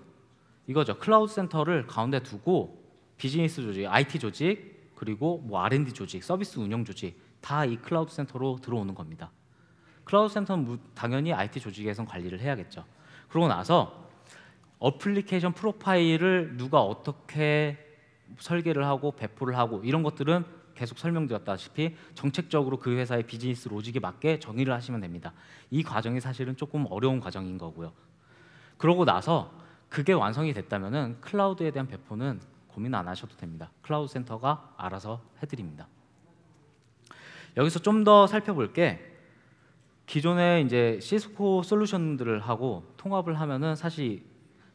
이거죠. 클라우드 센터를 가운데 두고 비즈니스 조직, IT 조직 그리고 뭐 R&D 조직, 서비스 운영 조직 다 이 클라우드 센터로 들어오는 겁니다. 클라우드 센터는 당연히 IT 조직에선 관리를 해야겠죠. 그러고 나서 어플리케이션 프로파일을 누가 어떻게 설계를 하고 배포를 하고 이런 것들은 계속 설명드렸다시피 정책적으로 그 회사의 비즈니스 로직에 맞게 정의를 하시면 됩니다. 이 과정이 사실은 조금 어려운 과정인 거고요. 그러고 나서 그게 완성이 됐다면은 클라우드에 대한 배포는 고민 안 하셔도 됩니다. 클라우드 센터가 알아서 해드립니다. 여기서 좀 더 살펴볼 게 기존에 이제 시스코 솔루션들을 하고 통합을 하면은 사실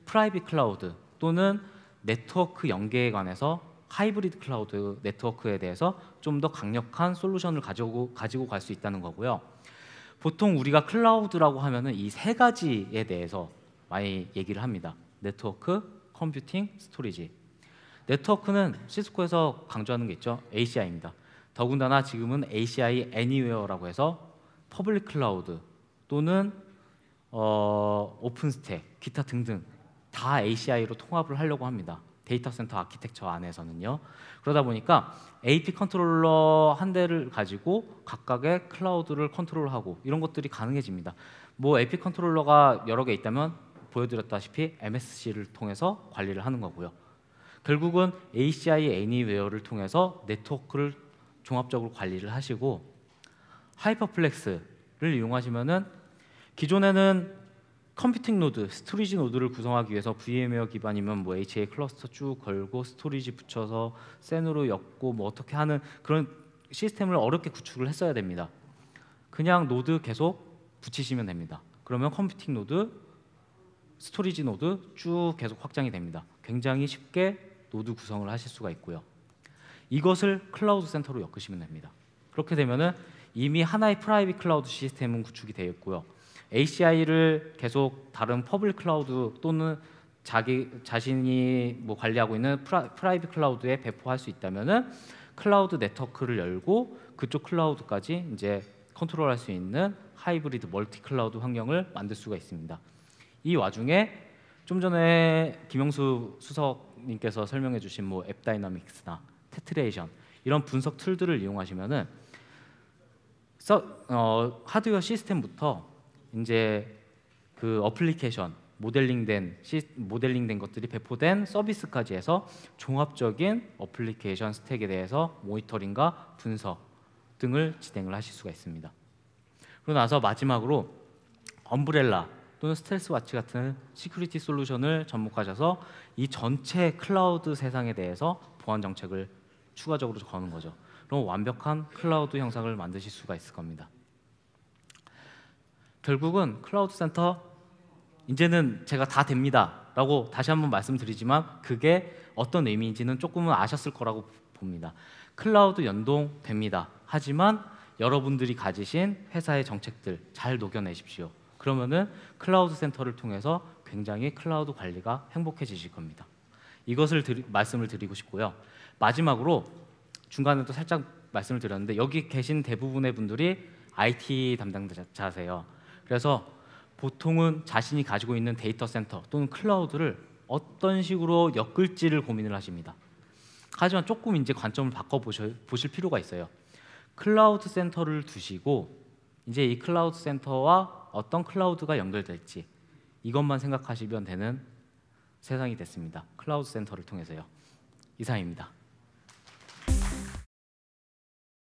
프라이빗 클라우드 또는 네트워크 연계에 관해서 하이브리드 클라우드 네트워크에 대해서 좀 더 강력한 솔루션을 가지고 갈 수 있다는 거고요. 보통 우리가 클라우드라고 하면은 이 세 가지에 대해서 많이 얘기를 합니다. 네트워크, 컴퓨팅, 스토리지. 네트워크는 시스코에서 강조하는 게 있죠. ACI입니다. 더군다나 지금은 ACI Anywhere라고 해서 퍼블릭 클라우드 또는 오픈스택, 기타 등등 다 ACI로 통합을 하려고 합니다. 데이터 센터 아키텍처 안에서는요. 그러다 보니까 AP 컨트롤러 한 대를 가지고 각각의 클라우드를 컨트롤하고 이런 것들이 가능해집니다. 뭐 AP 컨트롤러가 여러 개 있다면 보여드렸다시피 MSC를 통해서 관리를 하는 거고요. 결국은 ACI Anywhere를 통해서 네트워크를 종합적으로 관리를 하시고 하이퍼플렉스를 이용하시면은 기존에는 컴퓨팅 노드, 스토리지 노드를 구성하기 위해서 VM웨어 기반이면 뭐 HA 클러스터 쭉 걸고 스토리지 붙여서 센으로 엮고 뭐 어떻게 하는 그런 시스템을 어렵게 구축을 했어야 됩니다. 그냥 노드 계속 붙이시면 됩니다. 그러면 컴퓨팅 노드, 스토리지 노드 쭉 계속 확장이 됩니다. 굉장히 쉽게 노드 구성을 하실 수가 있고요. 이것을 클라우드 센터로 엮으시면 됩니다. 그렇게 되면은 이미 하나의 프라이빗 클라우드 시스템은 구축이 되어 있고요. ACI를 계속 다른 퍼블릭 클라우드 또는 자신이 뭐 관리하고 있는 프라이빗 클라우드에 배포할 수 있다면은 클라우드 네트워크를 열고 그쪽 클라우드까지 이제 컨트롤할 수 있는 하이브리드 멀티 클라우드 환경을 만들 수가 있습니다. 이 와중에 좀 전에 김영수 수석님께서 설명해 주신 뭐 앱 다이나믹스나 테트레이션 이런 분석 툴들을 이용하시면은 하드웨어 시스템부터 이제 그 어플리케이션 모델링된 것들이 배포된 서비스까지 해서 종합적인 어플리케이션 스택에 대해서 모니터링과 분석 등을 진행을 하실 수가 있습니다. 그러고 나서 마지막으로 엄브렐라 또는 스텔스 와치 같은 시큐리티 솔루션을 접목하셔서 이 전체 클라우드 세상에 대해서 보안 정책을 추가적으로 거는 거죠. 그럼 완벽한 클라우드 형상을 만드실 수가 있을 겁니다. 결국은 클라우드 센터 이제는 제가 다 됩니다 라고 다시 한번 말씀드리지만 그게 어떤 의미인지는 조금은 아셨을 거라고 봅니다. 클라우드 연동됩니다. 하지만 여러분들이 가지신 회사의 정책들 잘 녹여내십시오. 그러면은 클라우드 센터를 통해서 굉장히 클라우드 관리가 행복해지실 겁니다. 이것을 말씀을 드리고 싶고요. 마지막으로 중간에도 살짝 말씀을 드렸는데 여기 계신 대부분의 분들이 IT 담당자세요. 그래서 보통은 자신이 가지고 있는 데이터 센터 또는 클라우드를 어떤 식으로 엮을지를 고민을 하십니다. 하지만 조금 이제 관점을 보실 필요가 있어요. 클라우드 센터를 두시고 이제 이 클라우드 센터와 어떤 클라우드가 연결될지 이것만 생각하시면 되는 세상이 됐습니다. 클라우드 센터를 통해서요. 이상입니다.